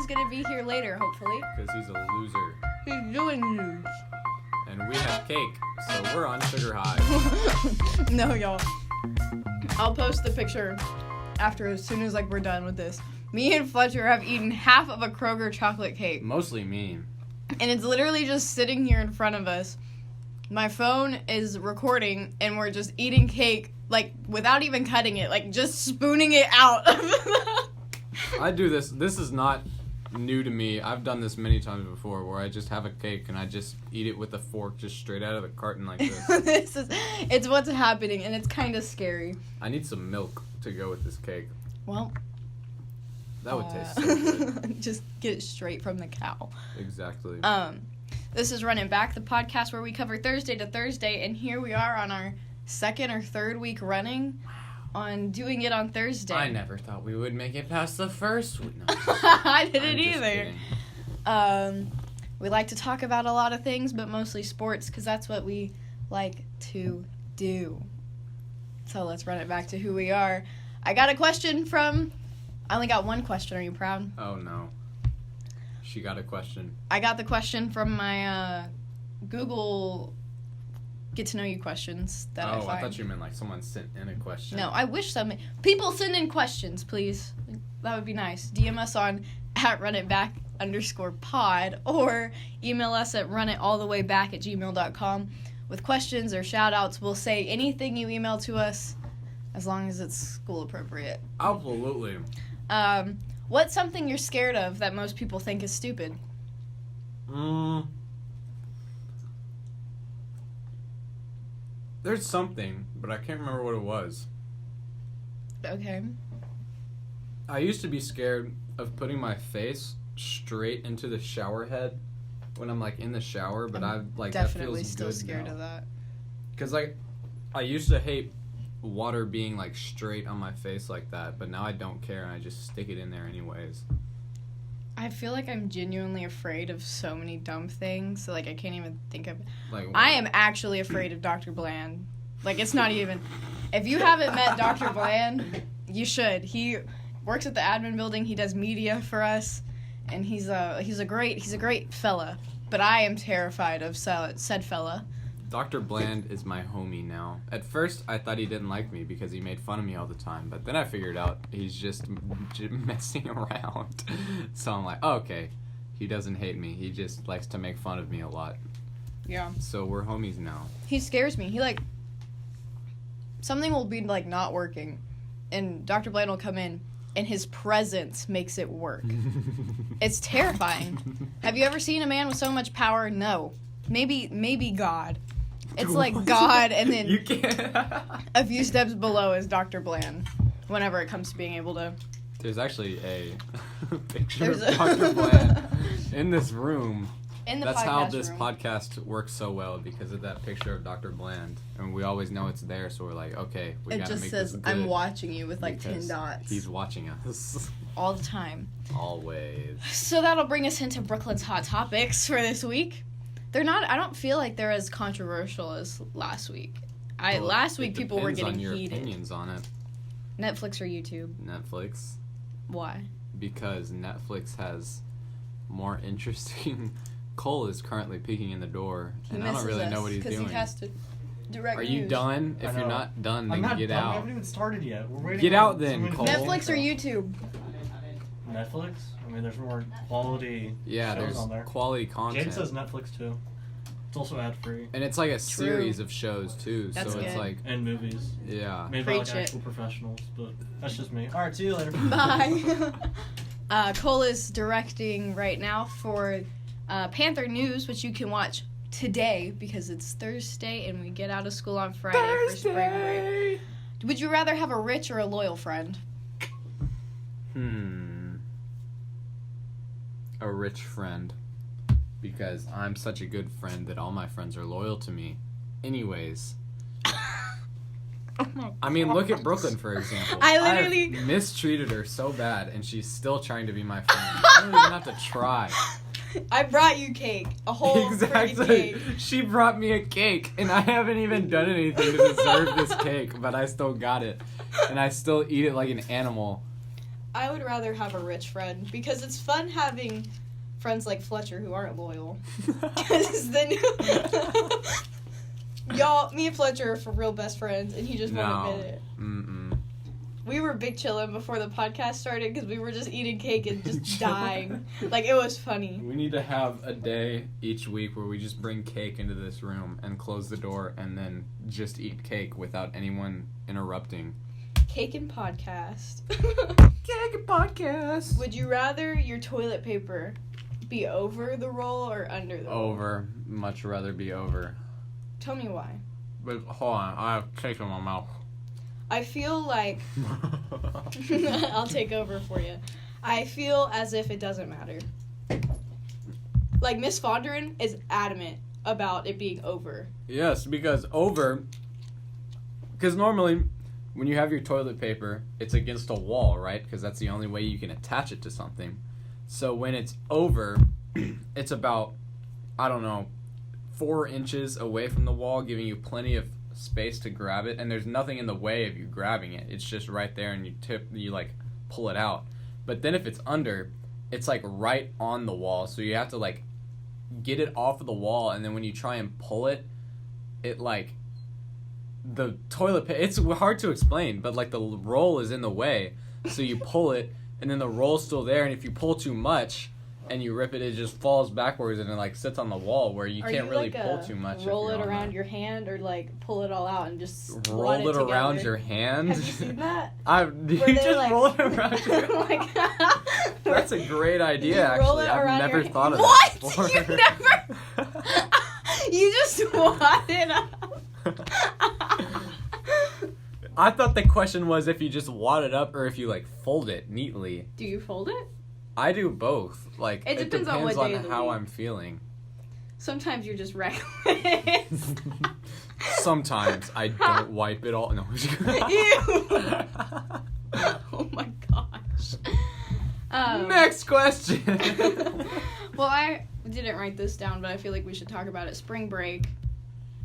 gonna be here later, hopefully. Because he's a loser. He's doing news. And we have cake, so we're on sugar high. No, y'all. I'll post the picture after, as soon as we're done with this. Me and Fletcher have eaten half of a Kroger chocolate cake. Mostly me. And it's literally just sitting here in front of us. My phone is recording, and we're just eating cake, without even cutting it, just spooning it out. I do this. This is not new to me. I've done this many times before, where I just have a cake and I just eat it with a fork just straight out of the carton like this. It's what's happening, and it's kind of scary. I need some milk to go with this cake. Well, that would taste so good. Just get it straight from the cow. Exactly. This is Running Back, the podcast where we cover Thursday to Thursday, and here we are on our second or third week running on doing it on Thursday. I never thought we would make it past the first week. No, I didn't either. Kidding. We like to talk about a lot of things, but mostly sports, because that's what we like to do. So let's run it back to who we are. I got a question from... I only got one question. Are you proud? Oh, no. She got a question. I got the question from my Google get-to-know-you questions that I find. I thought you meant someone sent in a question. No, I wish people send in questions, please. That would be nice. DM us on @runitback_pod or email us at runitallthewayback@gmail.com with questions or shout-outs. We'll say anything you email to us as long as it's school appropriate. Absolutely. What's something you're scared of that most people think is stupid? There's something, but I can't remember what it was. Okay. I used to be scared of putting my face straight into the shower head when I'm in the shower, but I'm that definitely feels still good scared now. of that. Because I used to hate water being straight on my face like that, but now I don't care and I just stick it in there anyways. I feel like I'm genuinely afraid of so many dumb things, so I can't even think of... What? I am actually afraid of Dr. Bland. It's not even... If you haven't met Dr. Bland, you should. He works at the admin building, he does media for us, and he's a great fella. But I am terrified of said fella. Dr. Bland is my homie now. At first, I thought he didn't like me because he made fun of me all the time, but then I figured out he's just messing around. So I'm like, oh, okay, he doesn't hate me. He just likes to make fun of me a lot. Yeah. So we're homies now. He scares me. He, something will be, not working, and Dr. Bland will come in, and his presence makes it work. It's terrifying. Have you ever seen a man with so much power? No. Maybe God. It's God, and then you can't. a few steps below is Dr. Bland, whenever it comes to being able to... There's actually a picture of Dr. Bland in this room. That's how this podcast works so well, because of that picture of Dr. Bland. And we always know it's there, so we're like, okay, we gotta make this good. It just says, I'm watching you with 10 dots. He's watching us. All the time. Always. So that'll bring us into Brooklyn's Hot Topics for this week. I don't feel like they're as controversial as last week. Last week people were getting your heated. Opinions on it. Netflix or YouTube? Netflix. Why? Because Netflix has more interesting... Cole is currently peeking in the door, and I don't really know what he's doing. Because he has to direct Are you news. done? If you're not done, then get out. We haven't even started yet. We're waiting. Get out then, Cole. Netflix or YouTube? Netflix? I mean, there's more quality shows on there. Quality content. Jade says Netflix too. It's also ad free. And it's a series of shows too, That's so good. it's and movies. Yeah. Made by Preach it. actual professionals, but that's just me. All right, see you later. Bye. Cole is directing right now for Panther News, which you can watch today because it's Thursday and we get out of school on Friday for spring break. Would you rather have a rich or a loyal friend? A rich friend. Because I'm such a good friend that all my friends are loyal to me. Anyways. I mean, look at Brooklyn, for example. I've mistreated her so bad, and she's still trying to be my friend. I don't even have to try. I brought you cake. A whole freaking cake. She brought me a cake, and I haven't even done anything to deserve this cake, but I still got it. And I still eat it like an animal. I would rather have a rich friend because it's fun having friends like Fletcher who aren't loyal. Because then y'all, me and Fletcher are for real best friends, and he just won't admit it. Mm-mm. We were big chillin' before the podcast started because we were just eating cake and just dying. Like, it was funny. We need to have a day each week where we just bring cake into this room and close the door and then just eat cake without anyone interrupting. Cake and podcast. Cake and podcast. Would you rather your toilet paper be over the roll or under the roll? Over. Much rather be over. Tell me why. But hold on, I have cake in my mouth. I feel like... I'll take over for you. I feel as if it doesn't matter. Like, Miss Fondren is adamant about it being over. Yes, because over... Because normally, when you have your toilet paper, it's against a wall, right? Because that's the only way you can attach it to something. So when it's over, it's about, 4 inches away from the wall, giving you plenty of space to grab it, and there's nothing in the way of you grabbing it. It's just right there, and you pull it out. But then if it's under, it's like right on the wall, so you have to like get it off of the wall, and then when you try and pull it, it like the toilet paper, it's hard to explain, but like the roll is in the way, so you pull it, and then the roll's still there, and if you pull too much and you rip it, it just falls backwards and it like sits on the wall where you can't really pull too much. Roll it around your hand or like pull it all out and just roll it around your hand. Have you seen that? You just roll it around your hand. That's a great idea, actually. I've never thought of that before. What? You never? You just wad it up. I thought the question was if you just wad it up or if you like fold it neatly. Do you fold it? I do both. Like it depends on what day of the how week. I'm feeling. Sometimes you're just reckless. Sometimes I don't wipe it all. No. Ew. Oh my gosh. Next question. Well, I didn't write this down, but I feel like we should talk about it. Spring break.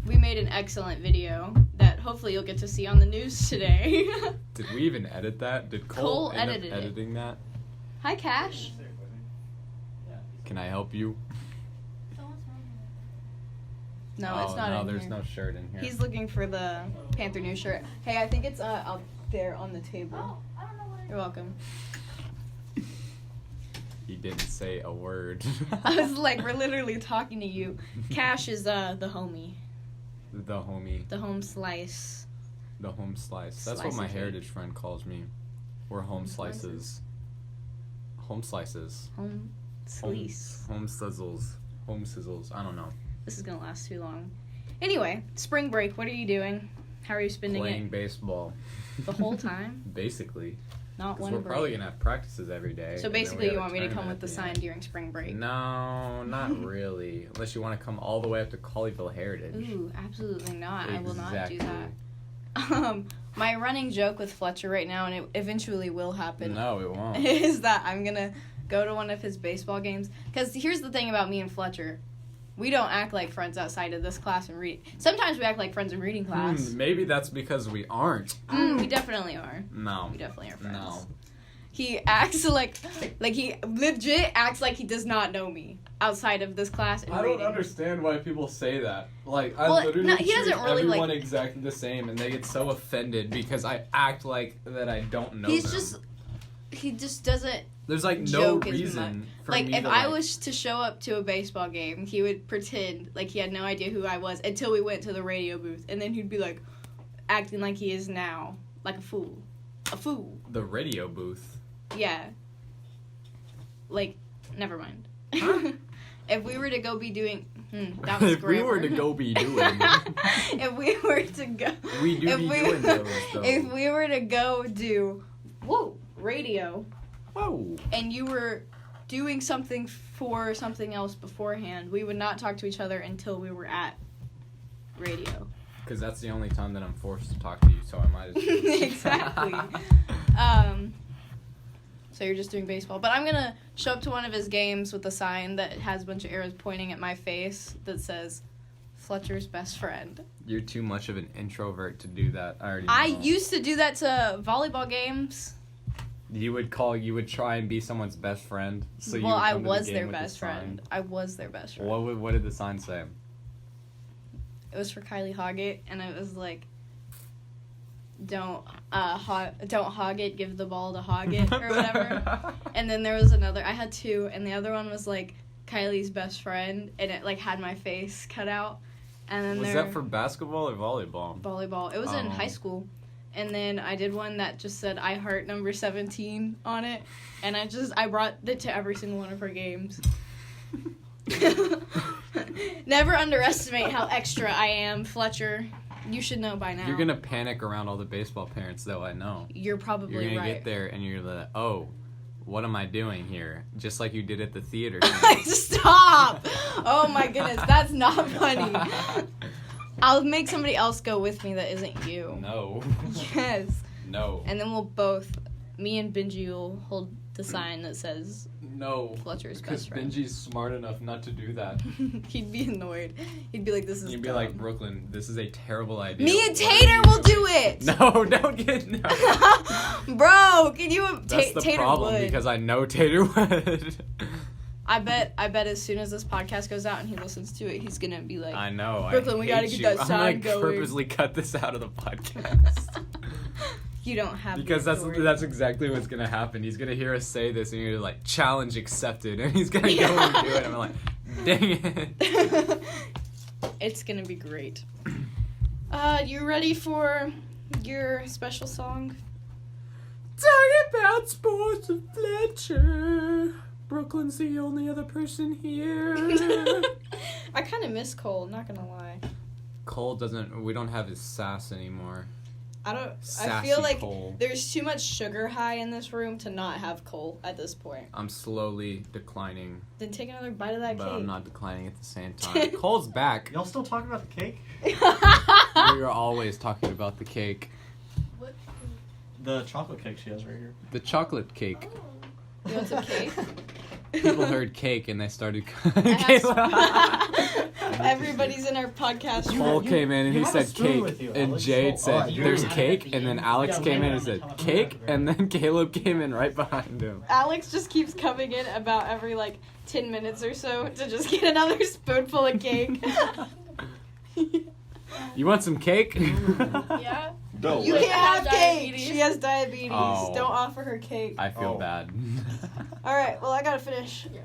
We made an excellent video that hopefully you'll get to see on the news today. Did we even edit that? Did Cole end up editing that? Hi, Cash. Can I help you? No, it's not in there's here. No shirt in here. He's looking for the Panther new shirt. Hey, I think it's out there on the table. Oh, I don't know what it is. You're welcome. He didn't say a word. I was like, we're literally talking to you. Cash is the homie. The homie. The home slice. The home slice. That's what my heritage friend calls me. We're home slices. Home slices. Home slice. Home sizzles. Home sizzles. I don't know. This is gonna last too long. Anyway, spring break. What are you doing? How are you spending Playing it? baseball. The whole time? Basically. Not one we're break. probably gonna have practices every day. So basically, you want me to come with the sign during spring break? No, not really. Unless you want to come all the way up to Colleyville Heritage. Ooh, absolutely not. Exactly. I will not do that. My running joke with Fletcher right now, and it eventually will happen. No, it won't. Is that I'm gonna go to one of his baseball games. Because here's the thing about me and Fletcher. We don't act like friends outside of this class and read. Sometimes we act like friends in reading class. Maybe that's because we aren't. We definitely are. No. We definitely are friends. No. He acts like he legit acts like he does not know me outside of this class and I reading. don't understand why people say that. Like, Well, I literally he doesn't treat really, everyone exactly the same, and they get so offended because I act like that I don't know He them. just doesn't. There's like no joke as reason for Like, me if to I was to show up to a baseball game, he would pretend like he had no idea who I was until we went to the radio booth. And then he'd be like, acting like he is now. Like a fool. A fool. The radio booth. Yeah. Like, never mind. If we were to go be doing... that was If we were to go be doing... If we were to go... We do be doing those, though. If we were to go do... Whoa! Radio... Whoa. And you were doing something for something else beforehand, we would not talk to each other until we were at radio. Because that's the only time that I'm forced to talk to you, so I might as well. Exactly. So you're just doing baseball. But I'm going to show up to one of his games with a sign that has a bunch of arrows pointing at my face that says, Fletcher's best friend. You're too much of an introvert to do that. I already know. I used to do that to volleyball games. You would try and be someone's best friend. So you well, would I come to was the their game with best the sign. friend. I was their best friend. What did the sign say? It was for Kylie Hoggett, and it was like, don't hog it, give the ball to Hoggett, or whatever. And then there was another, I had two, and the other one was like Kylie's best friend, and it like had my face cut out. And then Was that for basketball or volleyball? Volleyball. It was in high school. And then I did one that just said I heart number 17 on it, and I brought it to every single one of her games. Never underestimate how extra I am, Fletcher. You should know by now. You're gonna panic around all the baseball parents, though. I know. You're probably right. You're gonna get there and you're like, oh, what am I doing here? Just like you did at the theater. Stop! Oh my goodness, that's not funny. I'll make somebody else go with me that isn't you. No. Yes. No. And then we'll both, me and Benji will hold the sign that says no. Fletcher's best friend. Because Benji's smart enough not to do that. He'd be annoyed. He'd be like, this is You'd be dumb. like, Brooklyn, this is a terrible idea. Me and Tater will do it! No, don't get no. Bro, can you... That's the Tater problem, would. because I know Tater would. I bet as soon as this podcast goes out and he listens to it, he's gonna be like, I know. Brooklyn, we gotta get that sign going. I'm gonna purposely cut this out of the podcast. You don't have because that's exactly what's gonna happen. He's gonna hear us say this and you're like, challenge accepted, and he's gonna go and do it. I'm like, dang it. It's gonna be great. You ready for your special song? Talking about sports with Fletcher. Brooklyn's the only other person here. I kind of miss Cole, not gonna lie. Cole we don't have his sass anymore. I feel like Cole. There's too much sugar high in this room to not have Cole at this point. I'm slowly declining. Then take another bite of that but cake. But I'm not declining at the same time. Cole's back. Y'all still talking about the cake? We are always talking about the cake. What? The chocolate cake she has right here. The chocolate cake. You want some cake? People heard cake and they started Everybody's in our podcast. Cole came in and he said cake, and Jade said, right, there's cake, and then Alex came in and said, cake, and then Caleb came in right behind him. Alex just keeps coming in about every, 10 minutes or so to just get another spoonful of cake. You want some cake? Yeah? No. You can't have cake! Diabetes. She has diabetes. Oh. Don't offer her cake. I feel bad. Alright, well, I gotta finish. Yeah.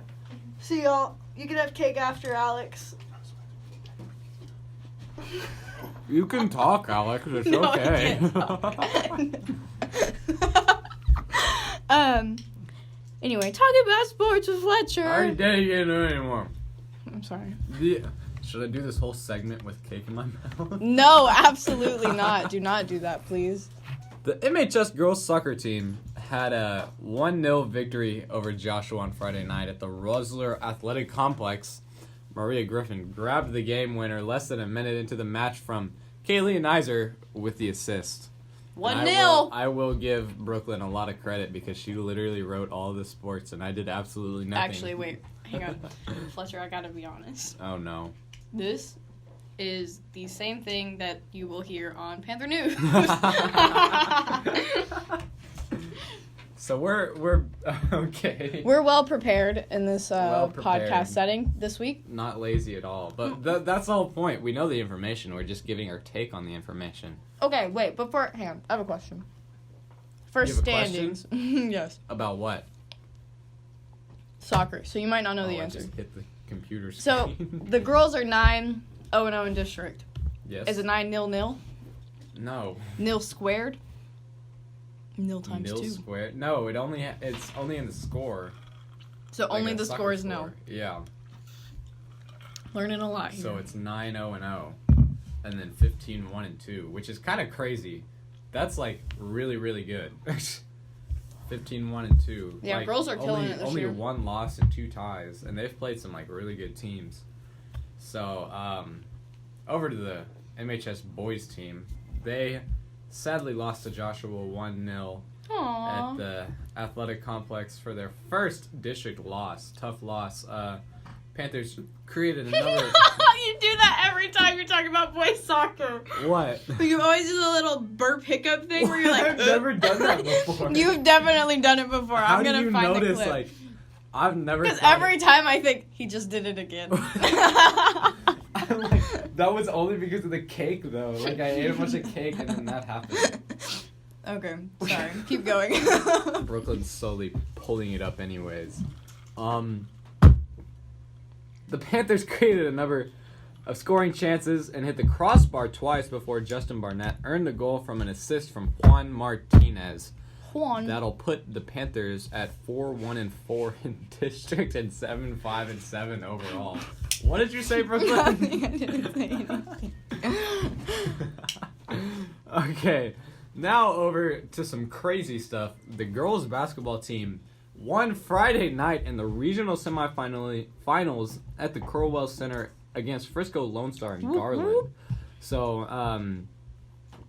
See y'all. You can have cake after Alex. You can talk, Alex. It's No, I okay. can't talk. Anyway, talking about sports with Fletcher. I already did it. You can't do it anymore. I'm sorry. Should I do this whole segment with cake in my mouth? No, absolutely not. Do not do that, please. The MHS girls soccer team had a 1-0 victory over Joshua on Friday night at the Rosler Athletic Complex. Maria Griffin grabbed the game winner less than a minute into the match from Kaylee Nizer with the assist. 1-0. I will give Brooklyn a lot of credit because she literally wrote all the sports and I did absolutely nothing. Actually, wait. Hang on. Fletcher, I gotta be honest. Oh, no. This is the same thing that you will hear on Panther News. So we're okay. We're well prepared in this Well prepared. podcast setting this week. Not lazy at all, but that's the whole point. We know the information. We're just giving our take on the information. Okay, wait. Hang on. I have a question. First You have a standings. Yes. About what? Soccer. So you might not know the I answer. just hit the computer So screen. the girls are 9-0-0 in district. Yes. Is it 9-0-0? No. Nil squared? Nil times Nil 2. squared? No, it's only in the score. So Like only a the soccer score is nil. score. Yeah. Learning a lot here. So it's 9-0-0, and then 15-1-2, which is kind of crazy. That's really, really good. 15-1-2. Yeah, girls are killing it this only year. 1 loss and 2 ties, and they've played some really good teams. So over to the MHS boys team, they sadly lost to Joshua 1-0 Aww. at the athletic complex for their first district loss. Tough loss. Panthers created another. You do that every time you're talking about boys soccer. doctor. What? You always do the little burp hiccup thing where you're like, I've never done that before. You've definitely done it before. How I'm do gonna you find notice, the clip. like, I've never. Because thought every time I think he just did it again. I'm like, that was only because of the cake, though. Like, I ate a bunch of cake and then that happened. Okay, sorry. Keep going. Brooklyn's slowly pulling it up, anyways. The Panthers created a number of scoring chances and hit the crossbar twice before Justin Barnett earned the goal from an assist from Juan Martinez. That'll put the Panthers at 4-1-4 in district and 7-5-7 overall. What did you say, Brooklyn? Nothing, I didn't say anything. Okay, now over to some crazy stuff. The girls' basketball team won Friday night in the regional semifinals at the Crowell Center against Frisco Lone Star in Garland. So,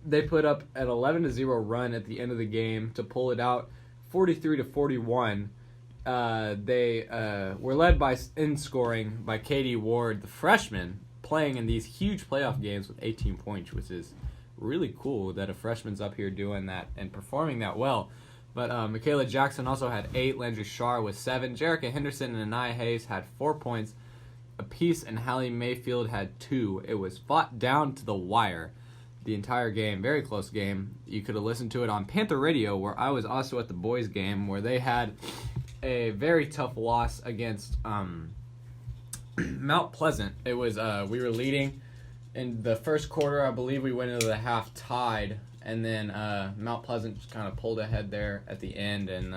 they put up an 11-0 run at the end of the game to pull it out 43-41. They were led in scoring by Katie Ward, the freshman, playing in these huge playoff games with 18 points, which is really cool that a freshman's up here doing that and performing that well. But Michaela Jackson also had 8, Landry Shar with 7, Jerica Henderson and Anaya Hayes had 4 points apiece, and Hallie Mayfield had 2. It was fought down to the wire the entire game. Very close game. You could have listened to it on Panther Radio, where I was also at the boys' game, where they had a very tough loss against Mount Pleasant. It was we were leading in the first quarter. I believe we went into the half tied, and then Mount Pleasant just kind of pulled ahead there at the end, and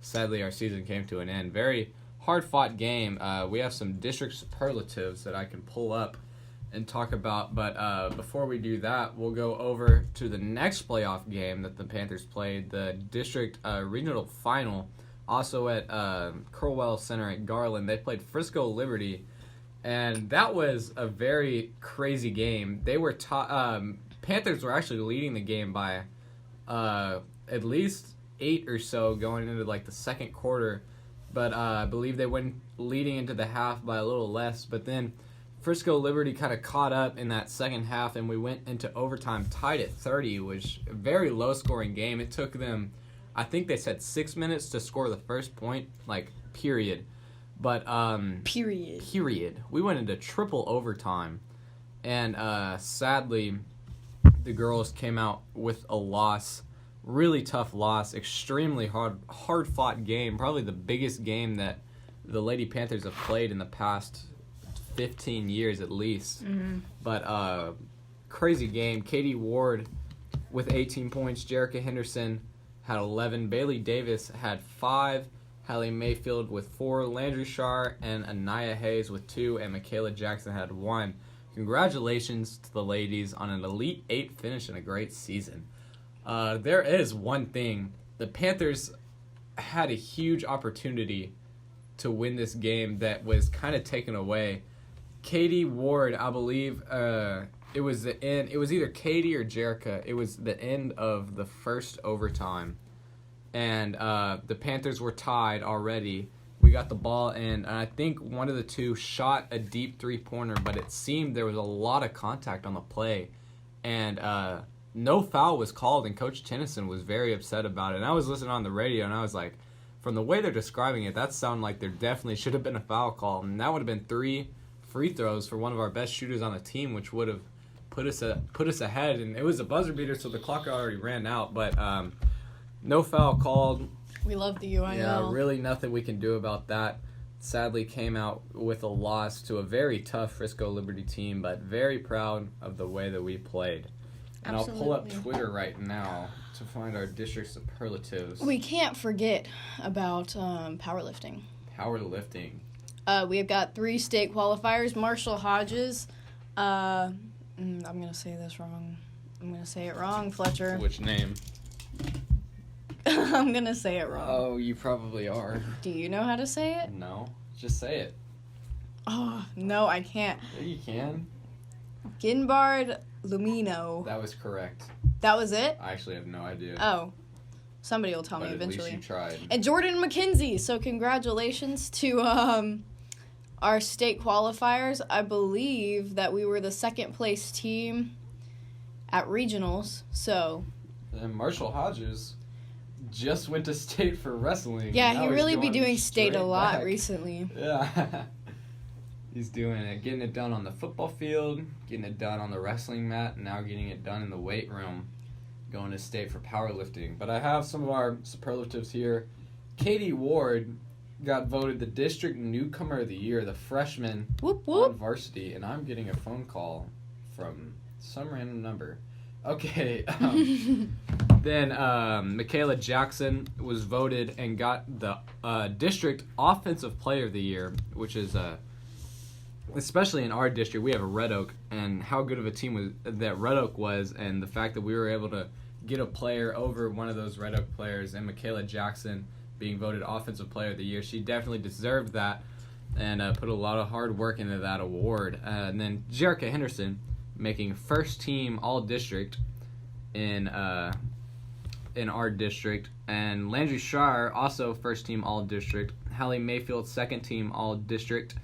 sadly our season came to an end. Very hard-fought game. We have some district superlatives that I can pull up and talk about, but before we do that, we'll go over to the next playoff game that the Panthers played, the district regional final, also at Crowell Center at Garland. They played Frisco Liberty, and that was a very crazy game. They were Panthers were actually leading the game by at least 8 or so going into like the second quarter, but I believe they went leading into the half by a little less, but then Frisco Liberty kind of caught up in that second half, and we went into overtime tied at 30, which a very low-scoring game. It took them, I think they said 6 minutes to score the first point, like, period. But, Period. We went into triple overtime, and sadly, the girls came out with a loss. Really tough loss, extremely hard-fought game, probably the biggest game that the Lady Panthers have played in the past 15 years at least. Mm-hmm. But crazy game. Katie Ward with 18 points. Jerica Henderson had 11. Bailey Davis had 5. Hallie Mayfield with 4. Landry Shar and Anaya Hayes with 2. And Michaela Jackson had 1. Congratulations to the ladies on an Elite 8 finish and a great season. There is one thing. The Panthers had a huge opportunity to win this game that was kind of taken away. Katie Ward, I believe, it was the end. It was either Katie or Jerica. It was the end of the first overtime, and the Panthers were tied already. We got the ball, and I think one of the two shot a deep three-pointer, but it seemed there was a lot of contact on the play, and no foul was called, and Coach Tennyson was very upset about it. And I was listening on the radio, and I was like, from the way they're describing it, that sounded like there definitely should have been a foul call, and that would have been 3 free throws for one of our best shooters on the team, which would have put us ahead. And it was a buzzer beater, so the clock already ran out. But no foul called. We love the UIL. Yeah, really nothing we can do about that. Sadly came out with a loss to a very tough Frisco Liberty team, but very proud of the way that we played. And Absolutely. I'll pull up Twitter right now to find our district superlatives. We can't forget about powerlifting. Powerlifting. We have got 3 state qualifiers. Marshall Hodges. I'm going to say this wrong. I'm going to say it wrong, Fletcher. Which name? I'm going to say it wrong. Oh, you probably are. Do you know how to say it? No. Just say it. Oh, no, I can't. Yeah, you can. Ginbard Lumino. That was correct. That was it? I actually have no idea. Oh. Somebody will tell me at eventually. Least you tried. And Jordan McKenzie. So congratulations to our state qualifiers. I believe that we were the second place team at regionals. So. And Marshall Hodges just went to state for wrestling. Yeah, now he really be doing state a lot back. recently. Yeah. He's doing it, getting it done on the football field, getting it done on the wrestling mat, and now getting it done in the weight room, going to state for powerlifting. But I have some of our superlatives here. Katie Ward got voted the district newcomer of the year, the freshman Whoop, whoop. on varsity, and I'm getting a phone call from some random number. Okay. Then Michaela Jackson was voted and got the district offensive player of the year, which is especially in our district, we have a Red Oak, and how good of a team that Red Oak was, and the fact that we were able to get a player over one of those Red Oak players, and Michaela Jackson being voted offensive player of the year. She definitely deserved that and put a lot of hard work into that award. And then Jerica Henderson making first team all-district in our district, and Landry Shire also first team all-district. Hallie Mayfield second team all-district,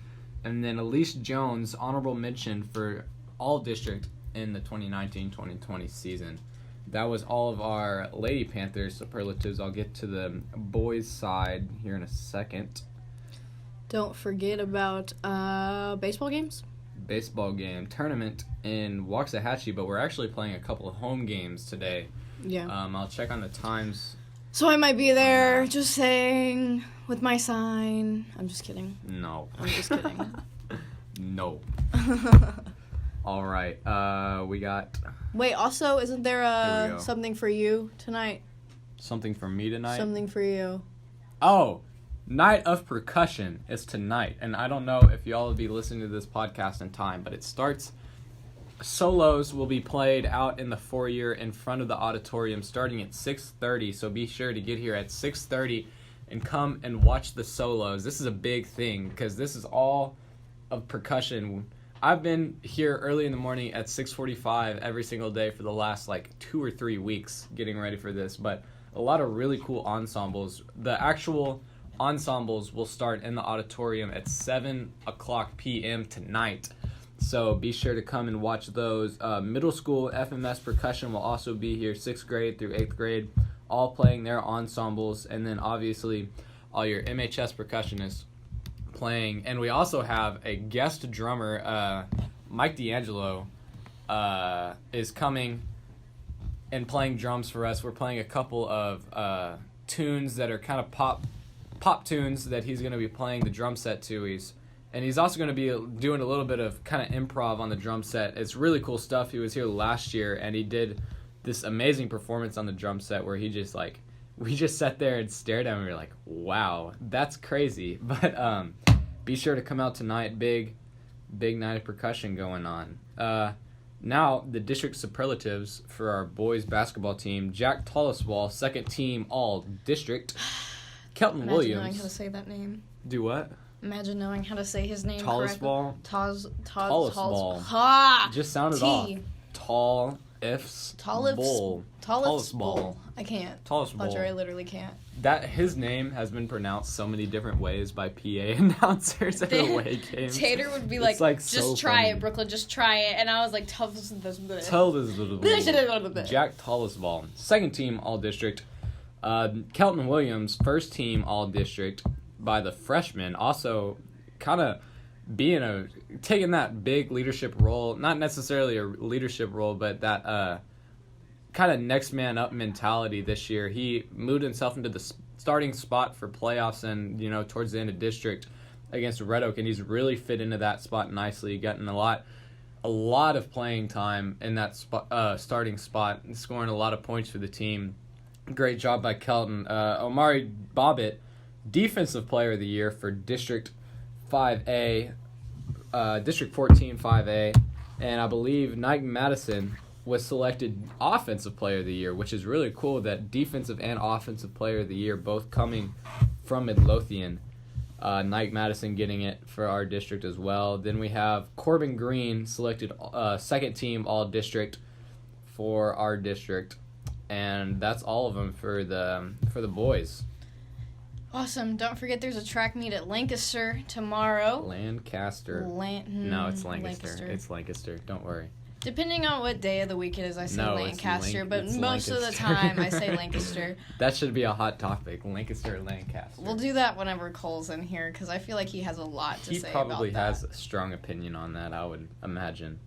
and then Elise Jones honorable mention for all-district in the 2019-2020 season. That was all of our Lady Panthers superlatives. I'll get to the boys' side here in a second. Don't forget about baseball games. Baseball game tournament in Waxahachie, but we're actually playing a couple of home games today. Yeah. I'll check on the times. So I might be there, just saying, with my sign. I'm just kidding. No. I'm just kidding. No. All right. We got... Wait, also, isn't Here we there go. something for you tonight? Something for me tonight? Something for you. Oh, Night of Percussion is tonight, and I don't know if y'all will be listening to this podcast in time, but it starts... Solos will be played out in the foyer in front of the auditorium starting at 6:30, so be sure to get here at 6:30 and come and watch the solos. This is a big thing because this is all of percussion. I've been here early in the morning at 6:45 every single day for the last 2 or 3 weeks getting ready for this, but a lot of really cool ensembles. The actual ensembles will start in the auditorium at 7:00 p.m. tonight. So be sure to come and watch those. Middle school FMS percussion will also be here, 6th grade through 8th grade, all playing their ensembles. And then obviously all your MHS percussionists playing. And we also have a guest drummer, Mike D'Angelo, is coming and playing drums for us. We're playing a couple of tunes that are kind of pop tunes that he's going to be playing the drum set to. And he's also going to be doing a little bit of kind of improv on the drum set. It's really cool stuff. He was here last year, and he did this amazing performance on the drum set where he just, we just sat there and stared at him, and we were like, wow, that's crazy. But be sure to come out tonight. Big night of percussion going on. Now, the district superlatives for our boys basketball team. Jack Tolliswall, second team all-district. Kelton Imagine Williams. knowing how to say that name. Do what? Imagine knowing how to say his name Tolliswall. Tolliswall. Ha! Just sounded off. Tall ifs. Bowl. Tolliswall. I can't. Tolliswall. Fletcher, I literally can't. That his name has been pronounced so many different ways by PA announcers at away games. Tater would be It's just so try funny. it, Brooklyn, just try it. And I was like, Jack Tolliswall, second team all district. Kelton Williams, first team all district by the freshmen, also kind of taking that big leadership role, not necessarily a leadership role, but that kind of next man up mentality this year. He moved himself into the starting spot for playoffs and, towards the end of district against Red Oak, and he's really fit into that spot nicely, gotten a lot of playing time in that starting spot, and scoring a lot of points for the team. Great job by Kelton. Omari Bobbitt, Defensive Player of the Year for District 5A, District 14 5A, and I believe Nike Madison was selected Offensive Player of the Year, which is really cool that Defensive and Offensive Player of the Year both coming from Midlothian. Nike Madison getting it for our district as well. Then we have Corbin Green selected second team All-District for our district. And that's all of them for the boys. Awesome. Don't forget there's a track meet at Lancaster tomorrow. Lancaster. No, it's Lancaster. It's Lancaster. Don't worry. Depending on what day of the week it is, I say Lancaster, but it's most of the time I say Lancaster. That should be a hot topic, Lancaster or Lancaster. We'll do that whenever Cole's in here, because I feel like he has a lot to say about that. He probably has a strong opinion on that, I would imagine.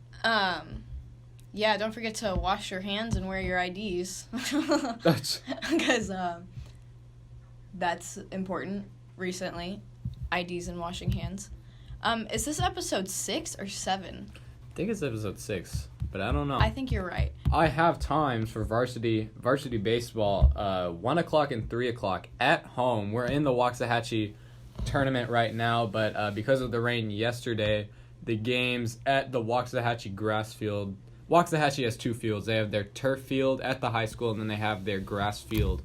Yeah, don't forget to wash your hands and wear your IDs. Because that's important recently. IDs and washing hands. Is this episode 6 or 7? I think it's episode 6, but I don't know. I think you're right. I have times for varsity baseball, 1 o'clock and 3 o'clock at home. We're in the Waxahachie tournament right now, but because of the rain yesterday, the games at the Waxahachie grass field. Waxahachie has 2 fields. They have their turf field at the high school, and then they have their grass field,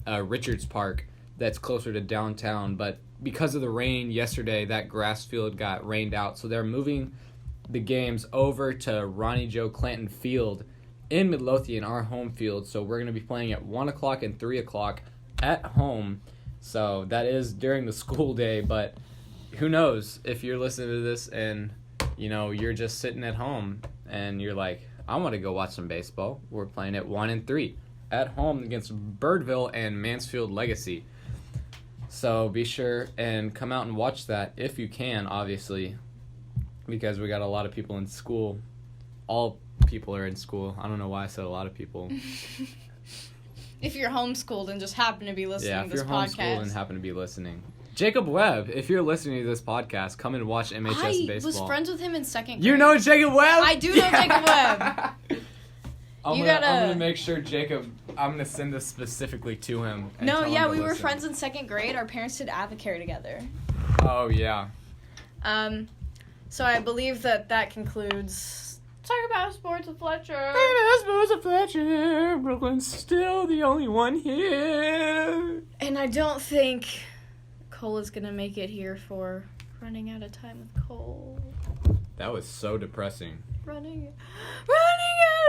Richards Park, that's closer to downtown. But because of the rain yesterday, that grass field got rained out, so they're moving the games over to Ronnie Joe Clanton Field in Midlothian, our home field. So we're going to be playing at 1 o'clock and 3 o'clock at home. So that is during the school day, but who knows if you're listening to this and, you know, you're just sitting at home and you're like, I want to go watch some baseball. We're playing at 1 and 3 at home against Birdville and Mansfield Legacy. So be sure and come out and watch that if you can, obviously, because we got a lot of people in school. All people are in school. I don't know why I said a lot of people. If you're homeschooled and just happen to be listening to this podcast. Yeah, if you're homeschooled and happen to be listening. Jacob Webb, if you're listening to this podcast, come and watch MHS baseball. I was friends with him in 2nd grade. You know Jacob Webb? I do know Jacob Webb. I'm gonna make sure Jacob, I'm gonna send this specifically to him. No, yeah, we were friends in 2nd grade. Our parents did Avocare together. Oh, yeah. So I believe that concludes Talk About Sports with Fletcher. Talk About Sports with Fletcher. Brooklyn's still the only one here. And I don't think Cole is going to make it here for Running Out of Time with Cole. That was so depressing. Running out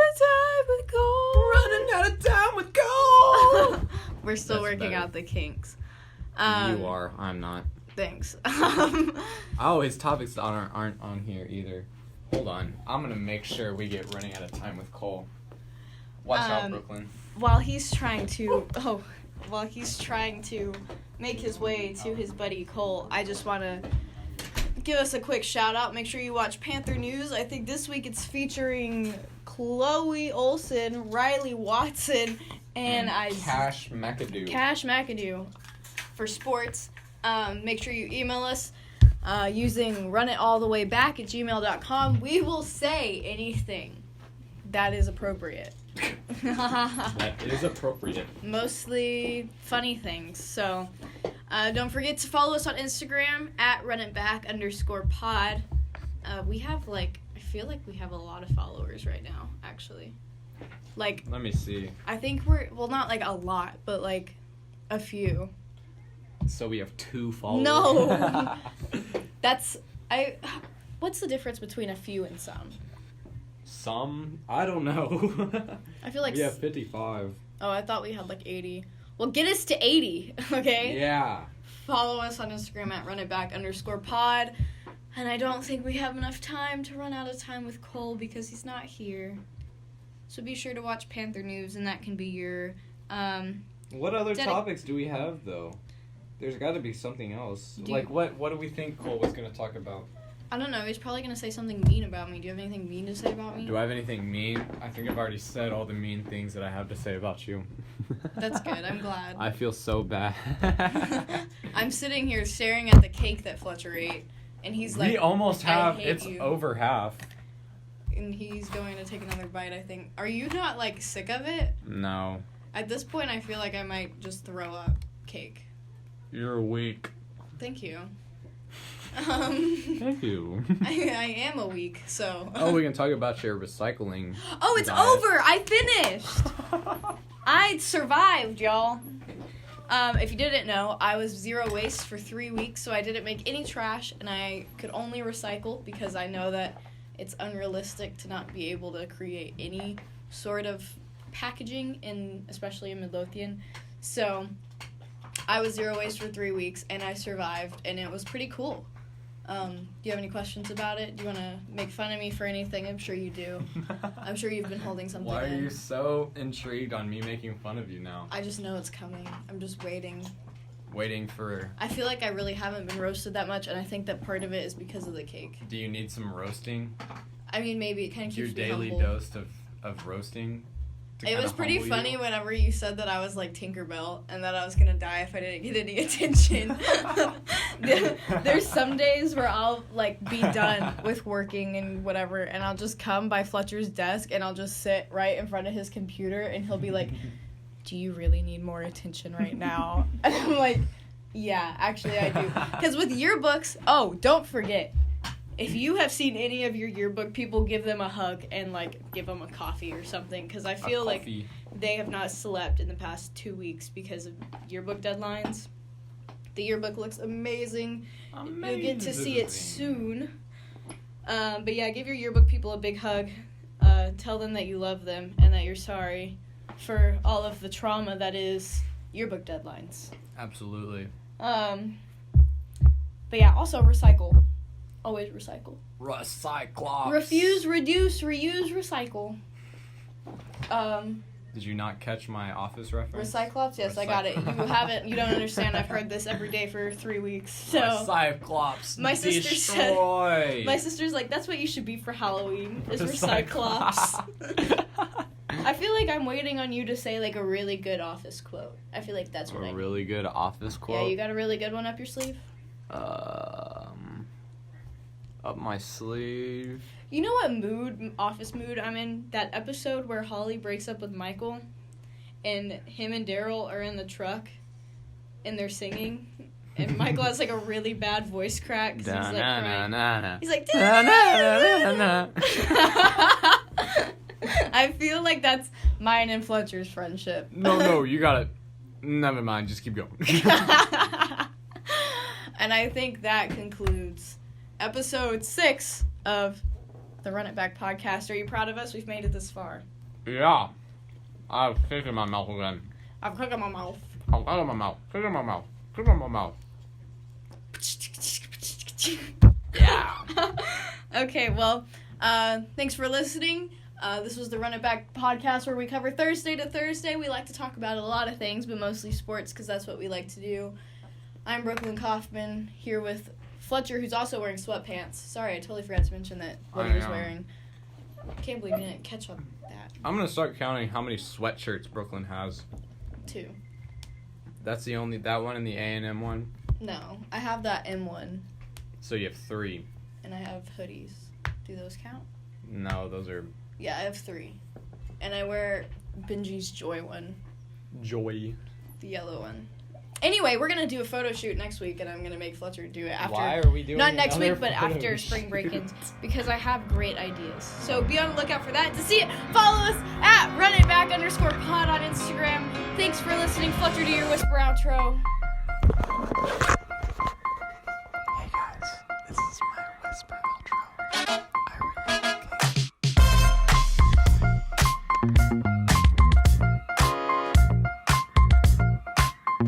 of time with Cole. Running out of time with Cole. We're still working out the kinks. You are. I'm not. Thanks. Oh, his topics aren't on here either. Hold on. I'm going to make sure we get Running Out of Time with Cole. Watch out, Brooklyn. While he's trying to make his way to his buddy Cole, I just want to give us a quick shout out. Make sure you watch Panther News. I think this week it's featuring Chloe Olsen, Riley Watson, and Cash McAdoo. Cash McAdoo for sports. Make sure you email us using runitallthewayback@gmail.com. We will say anything that is appropriate. That is appropriate. Mostly funny things. So don't forget to follow us on Instagram @runitback_pod. We have I feel like we have a lot of followers right now, actually. Let me see. I think we're, not a lot, but a few. So we have 2 followers. No. What's the difference between a few and some? Some? I don't know. I feel like we have 55. Oh, I thought we had 80. Well, get us to 80, okay? Yeah. Follow us on Instagram @runitback_pod. And I don't think we have enough time to run out of time with Cole because he's not here. So be sure to watch Panther News, and that can be your What other topics do we have, though? There's got to be something else. What do we think Cole was going to talk about? I don't know. He's probably going to say something mean about me. Do you have anything mean to say about me? Do I have anything mean? I think I've already said all the mean things that I have to say about you. That's good. I'm glad. I feel so bad. I'm sitting here staring at the cake that Fletcher ate, and he's like, we almost have, it's you. over half. And he's going to take another bite, I think. Are you not, sick of it? No. At this point, I feel like I might just throw up cake. You're weak. Thank you. Thank you. I am a week, so. Oh, we can talk about your recycling. Oh, it's diet. over! I finished! I survived, y'all. If you didn't know, I was 0 waste for 3 weeks, so I didn't make any trash, and I could only recycle because I know that it's unrealistic to not be able to create any sort of packaging, especially in Midlothian. So I was 0 waste for 3 weeks, and I survived, and it was pretty cool. Do you have any questions about it? Do you want to make fun of me for anything? I'm sure you do. I'm sure you've been holding something Why are in. you so intrigued on me making fun of you now? I just know it's coming. I'm just waiting. Waiting for... I feel like I really haven't been roasted that much, and I think that part of it is because of the cake. Do you need some roasting? I mean, maybe it kind of keeps me Your daily humble. dose of roasting? It was pretty funny whenever you said that I was like Tinkerbell and that I was gonna die if I didn't get any attention. There's some days where I'll like be done with working and whatever, and I'll just come by Fletcher's desk and I'll just sit right in front of his computer, and he'll be like, "Do you really need more attention right now?" And I'm like, "Yeah, actually I do." Because with yearbooks, oh, don't forget. If you have seen any of your yearbook people, give them a hug and, like, give them a coffee or something. Because I feel like they have not slept in the past 2 weeks because of yearbook deadlines. The yearbook looks amazing. You'll get to see it soon. But, yeah, give your yearbook people a big hug. Tell them that you love them and that you're sorry for all of the trauma that is yearbook deadlines. Absolutely. But, yeah, also recycle. Always recycle. Recyclops. Refuse, reduce, reuse, recycle. Did you not catch my Office reference? Recyclops? Yes, I got it. You haven't. You don't understand. I've heard this every day for 3 weeks. So Recyclops. my sister destroy. said. My sister's like, that's what you should be for Halloween. Is Recyclops. I feel like I'm waiting on you to say like a really good Office quote. I feel like that's what I need. A really good Office quote. Yeah, you got a really good one up your sleeve. Up my sleeve. You know what office mood I'm in? That episode where Holly breaks up with Michael and him and Daryl are in the truck and they're singing and Michael has like a really bad voice crack because he's like crying. He's like, I feel like that's mine and Fletcher's friendship. No, you got it. Never mind, just keep going. And I think that concludes episode 6 of the Run It Back podcast. Are you proud of us? We've made it this far. Yeah. I have fish in my mouth again. I've cooked in my mouth. I've got in my mouth. Fish in my mouth. Fish in my mouth. Yeah. Okay, well, thanks for listening. This was the Run It Back podcast where we cover Thursday to Thursday. We like to talk about a lot of things, but mostly sports because that's what we like to do. I'm Brooklyn Kaufman here with Fletcher, who's also wearing sweatpants. Sorry, I totally forgot to mention that what he was wearing. I can't believe you didn't catch up that. I'm going to start counting how many sweatshirts Brooklyn has. 2. That's that one and the A&M one? No, I have that M1. So you have 3. And I have hoodies. Do those count? No, those are... Yeah, I have 3. And I wear Benji's Joy one. Joy. The yellow one. Anyway, we're going to do a photo shoot next week, and I'm going to make Fletcher do it after. Why are we doing not next another week, but photo after shoot? spring break-ins, because I have great ideas. So be on the lookout for that. To see it, follow us at runitback_pod on Instagram. Thanks for listening. Fletcher, do your whisper outro.